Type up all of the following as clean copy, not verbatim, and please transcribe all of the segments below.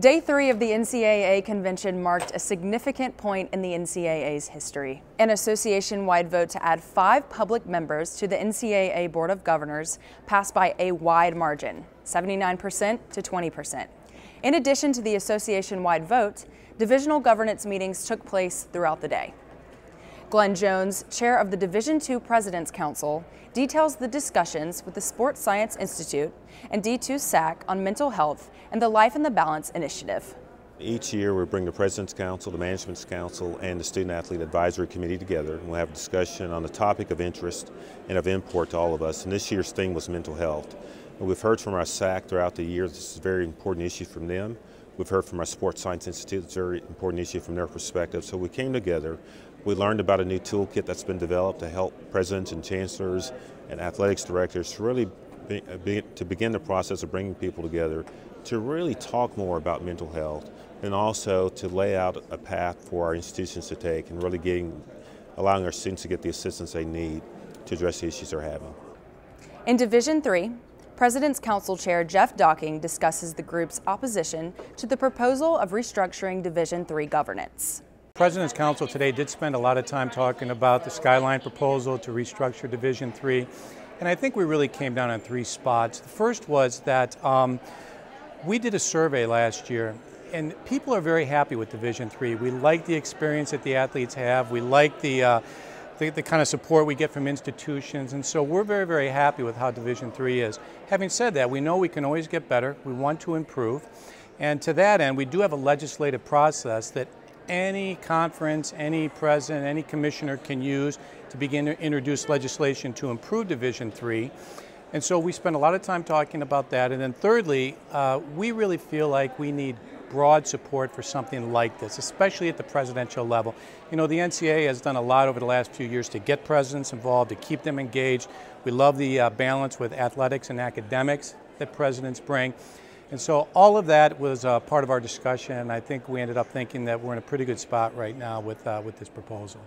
Day 3 of the NCAA convention marked a significant point in the NCAA's history. An association-wide vote to add 5 public members to the NCAA Board of Governors passed by a wide margin, 79% to 20%. In addition to the association-wide vote, divisional governance meetings took place throughout the day. Glenn Jones, chair of the Division II President's Council, details the discussions with the Sports Science Institute and D2 SAC on mental health and the Life in the Balance initiative. Each year we bring the President's Council, the Management's Council, and the Student Athlete Advisory Committee together, and we'll have a discussion on the topic of interest and of import to all of us, and this year's theme was mental health. And we've heard from our SAC throughout the year this is a very important issue from them. We've heard from our Sports Science Institute, it's a very important issue from their perspective. So we came together, we learned about a new toolkit that's been developed to help presidents and chancellors and athletics directors to really begin the process of bringing people together to really talk more about mental health, and also to lay out a path for our institutions to take and really allowing our students to get the assistance they need to address the issues they're having. In Division III, President's Council Chair Jeff Docking discusses the group's opposition to the proposal of restructuring Division III governance. President's Council today did spend a lot of time talking about the Skyline proposal to restructure Division III, and I think we really came down on 3 spots. The first was that we did a survey last year, and people are very happy with Division III. We like the experience that the athletes have. We like the kind of support we get from institutions, and so we're very, very happy with how Division III is. Having said that, we know we can always get better. We want to improve, and to that end, we do have a legislative process that any conference, any president, any commissioner can use to begin to introduce legislation to improve Division III. And so we spend a lot of time talking about that. And then thirdly, we really feel like we need broad support for something like this, especially at the presidential level. You know, the NCAA has done a lot over the last few years to get presidents involved, to keep them engaged. We love the balance with athletics and academics that presidents bring. And so all of that was part of our discussion, and I think we ended up thinking that we're in a pretty good spot right now with this proposal.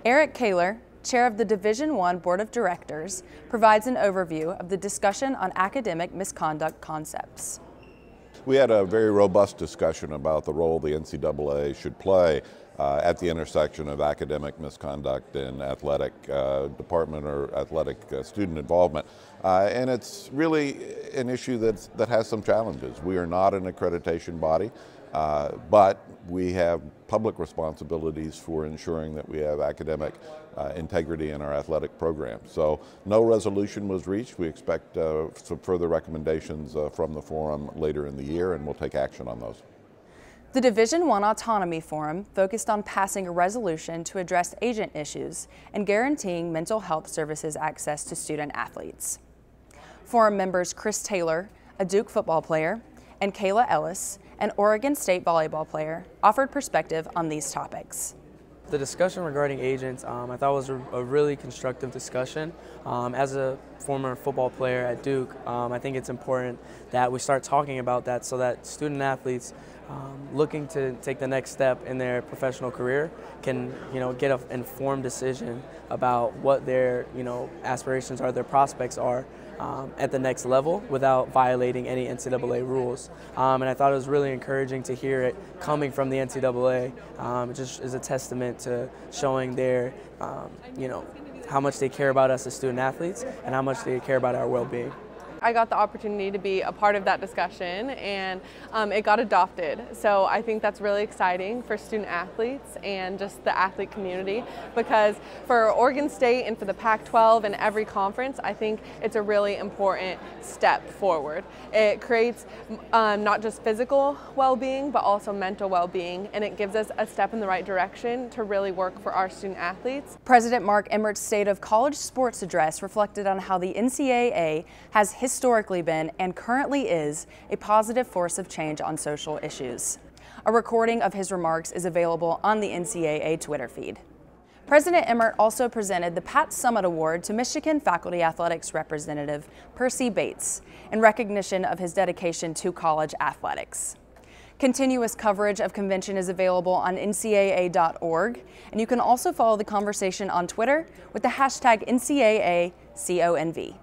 Eric Kaler, chair of the Division I Board of Directors, provides an overview of the discussion on academic misconduct concepts. We had a very robust discussion about the role the NCAA should play at the intersection of academic misconduct and athletic department or athletic student involvement. And it's really an issue that has some challenges. We are not an accreditation body, but we have public responsibilities for ensuring that we have academic integrity in our athletic program. So no resolution was reached. We expect some further recommendations from the forum later in the year, and we'll take action on those. The Division I Autonomy Forum focused on passing a resolution to address agent issues and guaranteeing mental health services access to student athletes. Forum members Chris Taylor, a Duke football player, and Kayla Ellis, an Oregon State volleyball player, offered perspective on these topics. The discussion regarding agents, I thought was a really constructive discussion. As a former football player at Duke, I think it's important that we start talking about that so that student athletes looking to take the next step in their professional career can, get an informed decision about what their, aspirations are, their prospects are at the next level without violating any NCAA rules. And I thought it was really encouraging to hear it coming from the NCAA. It just is a testament to showing their, how much they care about us as student athletes and how much they care about our well-being. I got the opportunity to be a part of that discussion, and it got adopted. So I think that's really exciting for student athletes and just the athlete community, because for Oregon State and for the Pac-12 and every conference, I think it's a really important step forward. It creates not just physical well-being, but also mental well-being, and it gives us a step in the right direction to really work for our student athletes. President Mark Emmert's State of College Sports address reflected on how the NCAA has historically been and currently is a positive force of change on social issues. A recording of his remarks is available on the NCAA Twitter feed. President Emmert also presented the Pat Summit Award to Michigan Faculty Athletics Representative Percy Bates in recognition of his dedication to college athletics. Continuous coverage of convention is available on ncaa.org, and you can also follow the conversation on Twitter with the hashtag NCAACONV.